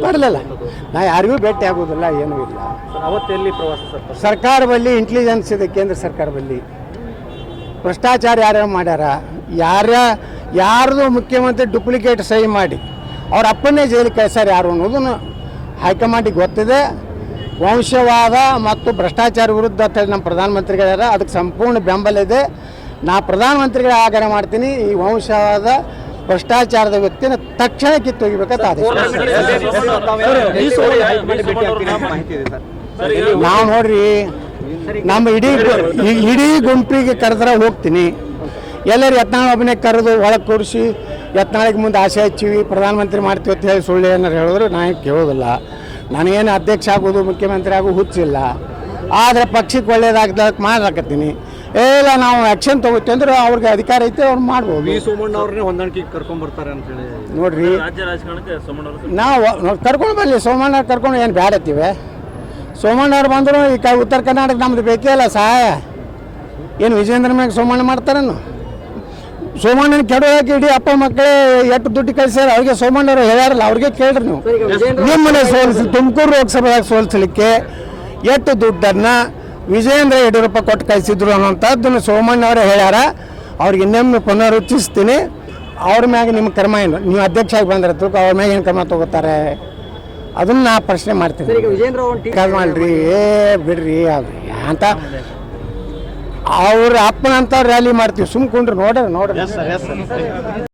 ಬರಲಿಲ್ಲ. ನಾ ಯಾರಿಗೂ ಭೇಟಿ ಆಗೋದಿಲ್ಲ, ಏನೂ ಇಲ್ಲ. ಅವತ್ತೆಲ್ಲಿ ಪ್ರವಾಸ ಸರ್? ಸರ್ಕಾರ ಬಲ್ಲಿ ಇಂಟೆಲಿಜೆನ್ಸ್ ಇದೆ, ಕೇಂದ್ರ ಸರ್ಕಾರ ಬಲ್ಲಿ ಭ್ರಷ್ಟಾಚಾರ ಯಾರ್ಯಾರು ಮಾಡ್ಯಾರ, ಯಾರ್ದು ಮುಖ್ಯಮಂತ್ರಿ ಡುಪ್ಲಿಕೇಟ್ ಸಹಿ ಮಾಡಿ ಅವ್ರ ಅಪ್ಪನ್ನೇ ಜೈಲಿಗೆ ಕಳಿಸ್ಯಾರ ಯಾರು ಅನ್ನೋದನ್ನು ಹೈಕಮಾಂಡಿಗೆ ಗೊತ್ತಿದೆ. ವಂಶವಾದ ಮತ್ತು ಭ್ರಷ್ಟಾಚಾರ ವಿರುದ್ಧ ಅಂತೇಳಿ ನಮ್ಮ ಪ್ರಧಾನಮಂತ್ರಿಗಳಿದ್ದಾರೆ, ಅದಕ್ಕೆ ಸಂಪೂರ್ಣ ಬೆಂಬಲ ಇದೆ. ನಾ ಪ್ರಧಾನಮಂತ್ರಿಗಳ ಆಗ್ರಹ ಮಾಡ್ತೀನಿ, ಈ ವಂಶವಾದ ಭ್ರಷ್ಟಾಚಾರದ ವ್ಯಕ್ತಿನ ತಕ್ಷಣ ಕಿತ್ತೊಗಿಬೇಕಂತ ಆದೇಶ. ನಾವು ನೋಡ್ರಿ, ನಮ್ಮ ಇಡೀ ಗುಂಪಿಗೆ ಕರೆದ್ರೆ ಹೋಗ್ತೀನಿ. ಎಲ್ಲರೂ ಯತ್ನಾಳ್ ಒಬ್ಬನೇ ಕರೆದು ಒಳಗೆ ಕೂರಿಸಿ ಯತ್ನಾಳಿಗೆ ಮುಂದೆ ಆಸೆ ಹಚ್ಚಿವಿ, ಪ್ರಧಾನಮಂತ್ರಿ ಮಾಡ್ತೀವಿ ಅಂತ ಹೇಳಿ ಸುಳ್ಳು ಏನಾರು ಹೇಳಿದ್ರು ನಾನು ಕೇಳೋದಿಲ್ಲ. ನನಗೇನು ಅಧ್ಯಕ್ಷ ಆಗೋದು ಮುಖ್ಯಮಂತ್ರಿ ಆಗೋದು ಹುಚ್ಚಿಲ್ಲ. ಆದರೆ ಪಕ್ಷಕ್ಕೆ ಒಳ್ಳೇದಾಗ್ದಕ್ಕೆ ಮಾಡಾಕತ್ತೀನಿ. ಇಲ್ಲ ನಾವು ಆ್ಯಕ್ಷನ್ ತೊಗೋತೀವಿ ಅಂದ್ರೆ ಅವ್ರಿಗೆ ಅಧಿಕಾರ ಐತೆ, ಅವ್ರು ಮಾಡ್ಬೋದು. ಸೋಮಣ್ಣ ಅವ್ರನ್ನೇ ಹೊಂದಾಣಿಕೆ ಕರ್ಕೊಂಡ್ಬರ್ತಾರೆ ಅಂತೇಳಿ ನೋಡ್ರಿ, ನಾವು ಕರ್ಕೊಂಡು ಬರಲಿ. ಸೋಮಣ್ಣ ಕರ್ಕೊಂಡು ಏನು ಬ್ಯಾಡತ್ತೀವಿ. ಸೋಮಣ್ಣವ್ರು ಬಂದರು ಈ ಉತ್ತರ ಕರ್ನಾಟಕ ನಮ್ದು ಬೇಕೇ ಅಲ್ಲ ಸಹಾಯ. ಏನು ವಿಜೇಂದ್ರ ಮ್ಯಾಗ ಸೋಮಣ್ಣ ಮಾಡ್ತಾರೇನು? ಸೋಮಣ್ಣನ ಕೆಡೋಕೆ ಇಡೀ ಅಪ್ಪ ಮಕ್ಕಳೇ ಎಷ್ಟು ದುಡ್ಡು ಕಳಿಸ್ಯಾರ, ಅವ್ರಿಗೆ ಸೋಮಣ್ಣವ್ರು ಹೇಳ್ಯಾರಲ್ಲ, ಅವ್ರಿಗೆ ಕೇಳ್ರಿ ನೀವು. ನಿಮ್ಮನೆ ಸೋಲಿಸಿ ತುಮಕೂರು ಲೋಕಸಭೆಯಾಗ ಸೋಲಿಸಲಿಕ್ಕೆ ಎಷ್ಟು ದುಡ್ಡನ್ನು ವಿಜೇಂದ್ರ ಯಡಿಯೂರಪ್ಪ ಕೊಟ್ಟು ಕಳಿಸಿದ್ರು ಅನ್ನೋಂಥದ್ದನ್ನು ಸೋಮಣ್ಣವರೇ ಹೇಳ್ಯಾರ. ಅವ್ರಿಗೆ ಇನ್ನೊಮ್ಮೆ ಪುನರುಚ್ಚಿಸ್ತೀನಿ, ಅವ್ರ ಮ್ಯಾಗ ನಿಮ್ಮ ಕ್ರಮ ಏನು, ನೀವು ಅಧ್ಯಕ್ಷ ಆಗಿ ಬಂದ್ರೆ ಅವ್ರ ಮ್ಯಾಗ ಏನು ಕ್ರಮ ತಗೋತಾರೆ ಅದನ್ನು ನಾ ಪ್ರಶ್ನೆ ಮಾಡ್ತೀನಿ. ಮಾಡ್ರಿ, ಬಿಡ್ರಿ ಅದು ಅಂತ ಅವ್ರ ಅಪ್ಪನಂತ ರ್ಯಾಲಿ ಮಾಡ್ತೀವಿ, ಸುಮ್ಕೊಂಡ್ರಿ ನೋಡ್ರಿ.